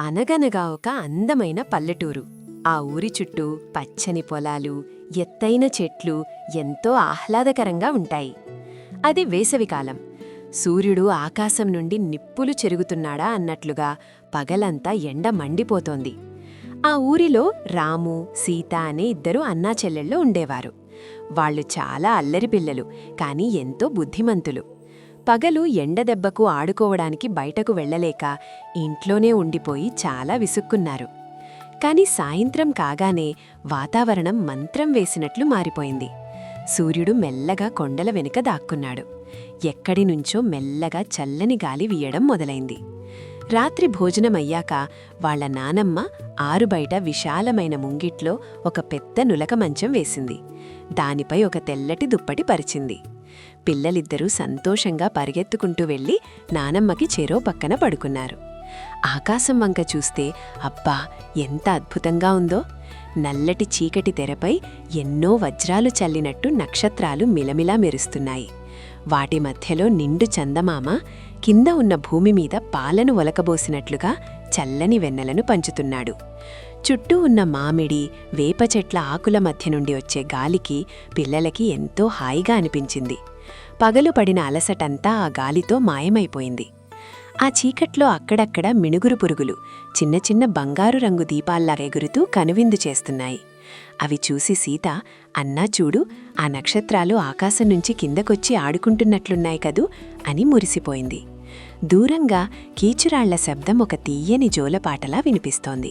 అనగనగా ఒక అందమైన పల్లెటూరు. ఆ ఊరి చుట్టూ పచ్చని పొలాలు, ఎత్తైన చెట్లు ఎంతో ఆహ్లాదకరంగా ఉంటాయి. అది వేసవికాలం. సూర్యుడు ఆకాశం నుండి నిప్పులు చెరుగుతున్నాడా అన్నట్లుగా పగలంతా ఎండ మండిపోతోంది. ఆ ఊరిలో రాము, సీత అనే ఇద్దరు అన్నాచెల్లెళ్ళు ఉండేవారు. వాళ్లు చాలా అల్లరి పిల్లలు, కాని ఎంతో బుద్ధిమంతులు. పగలు ఎండదెబ్బకు ఆడుకోవడానికి బయటకు వెళ్లలేక ఇంట్లోనే ఉండిపోయి చాలా విసుక్కున్నారు. కాని సాయంత్రం కాగానే వాతావరణం మంత్రం వేసినట్లు మారిపోయింది. సూర్యుడు మెల్లగా కొండల వెనుక దాక్కున్నాడు. ఎక్కడినుంచో మెల్లగా చల్లని గాలి వీయడం మొదలైంది. రాత్రి భోజనమయ్యాక వాళ్ల నానమ్మ ఆరుబయట విశాలమైన ముంగిట్లో ఒక పెద్ద నులక మంచం వేసింది. దానిపై ఒక తెల్లటి దుప్పటి పరిచింది. పిల్లలిద్దరూ సంతోషంగా పరిగెత్తుకుంటూ వెళ్లి నానమ్మకి చెరో పక్కన పడుకున్నారు. ఆకాశం వంక చూస్తే అబ్బా, ఎంత అద్భుతంగా ఉందో! నల్లటి చీకటి తెరపై ఎన్నో వజ్రాలు చల్లినట్టు నక్షత్రాలు మిలమిలా మెరుస్తున్నాయి. వాటి మధ్యలో నిండు చందమామ కింద ఉన్న భూమిమీద పాలను ఒలకబోసినట్లుగా చల్లని వెన్నెలను పంచుతున్నాడు. చుట్టూ ఉన్న మామిడి, వేప చెట్ల ఆకుల మధ్య నుండి వచ్చే గాలికి పిల్లలకి ఎంతో హాయిగా అనిపించింది. పగలు పడిన అలసటంతా ఆ గాలితో మాయమైపోయింది. ఆ చీకట్లో అక్కడక్కడ మిణుగురు పురుగులు చిన్న చిన్న బంగారు రంగు దీపాల్లా ఎగురుతూ కనువిందు చేస్తున్నాయి. అవి చూసి సీత, అన్నా చూడు, ఆ నక్షత్రాలు ఆకాశం నుంచి కిందకొచ్చి ఆడుకుంటున్నట్లున్నాయి కదూ అని మురిసిపోయింది. దూరంగా కీచురాళ్ల శబ్దం ఒక తీయని జోలపాటలా వినిపిస్తోంది.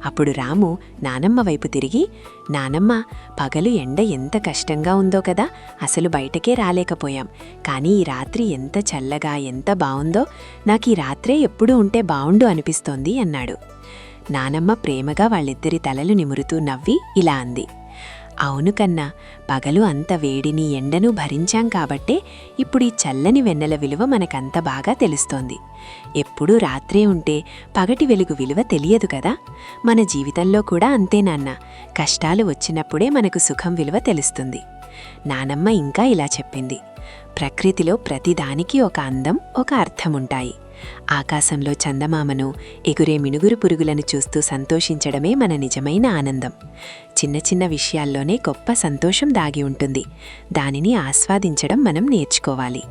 అప్పుడు రాము నానమ్మ వైపు తిరిగి, నానమ్మ, పగలు ఎండ ఎంత కష్టంగా ఉందో కదా, అసలు బయటకే రాలేకపోయాం. కానీ ఈ రాత్రి ఎంత చల్లగా, ఎంత బావుందో, నాకీ రాత్రే ఎప్పుడూ ఉంటే బావుండు అనిపిస్తోంది అన్నాడు. నానమ్మ ప్రేమగా వాళ్ళిద్దరి తలలు నిమురుతూ నవ్వి ఇలా అంది, అవును కన్నా, పగలు అంత వేడిని ఎండను భరించాం కాబట్టే ఇప్పుడీ చల్లని వెన్నెల విలువ మనకంత బాగా తెలుస్తోంది. ఎప్పుడూ రాత్రే ఉంటే పగటి వెలుగు విలువ తెలియదు కదా. మన జీవితంలో కూడా అంతే నాన్న, కష్టాలు వచ్చినప్పుడే మనకు సుఖం విలువ తెలుస్తుంది. నానమ్మ ఇంకా ఇలా చెప్పింది, ప్రకృతిలో ప్రతిదానికి ఒక అందం, ఒక అర్థముంటాయి. ఆకాశంలో చందమామను, ఎగురే మినుగురు పురుగులను చూస్తూ సంతోషించడమే మన నిజమైన ఆనందం. చిన్న చిన్న విషయాల్లోనే గొప్ప సంతోషం దాగి ఉంటుంది. దానిని ఆస్వాదించడం మనం నేర్చుకోవాలి.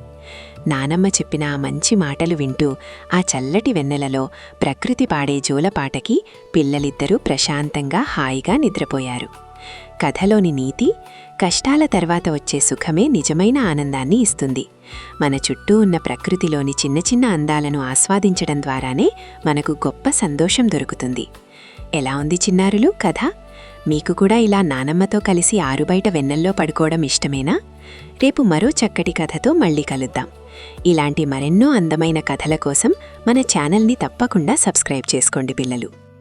నానమ్మ చెప్పిన ఆ మంచి మాటలు వింటూ ఆ చల్లటి వెన్నెలలో ప్రకృతి పాడే జోలపాటకి పిల్లలిద్దరూ ప్రశాంతంగా హాయిగా నిద్రపోయారు. కథలోని నీతి, కష్టాల తర్వాత వచ్చే సుఖమే నిజమైన ఆనందాన్ని ఇస్తుంది. మన చుట్టూ ఉన్న ప్రకృతిలోని చిన్న చిన్న అందాలను ఆస్వాదించడం ద్వారానే మనకు గొప్ప సంతోషం దొరుకుతుంది. ఎలా ఉంది చిన్నారులు కథ? మీకు కూడా ఇలా నానమ్మతో కలిసి ఆరుబయట వెన్నెల్లో పడుకోవడం ఇష్టమేనా? రేపు మరో చక్కటి కథతో మళ్ళీ కలుద్దాం. ఇలాంటి మరెన్నో అందమైన కథల కోసం మన ఛానల్ని తప్పకుండా సబ్స్క్రైబ్ చేసుకోండి పిల్లలు.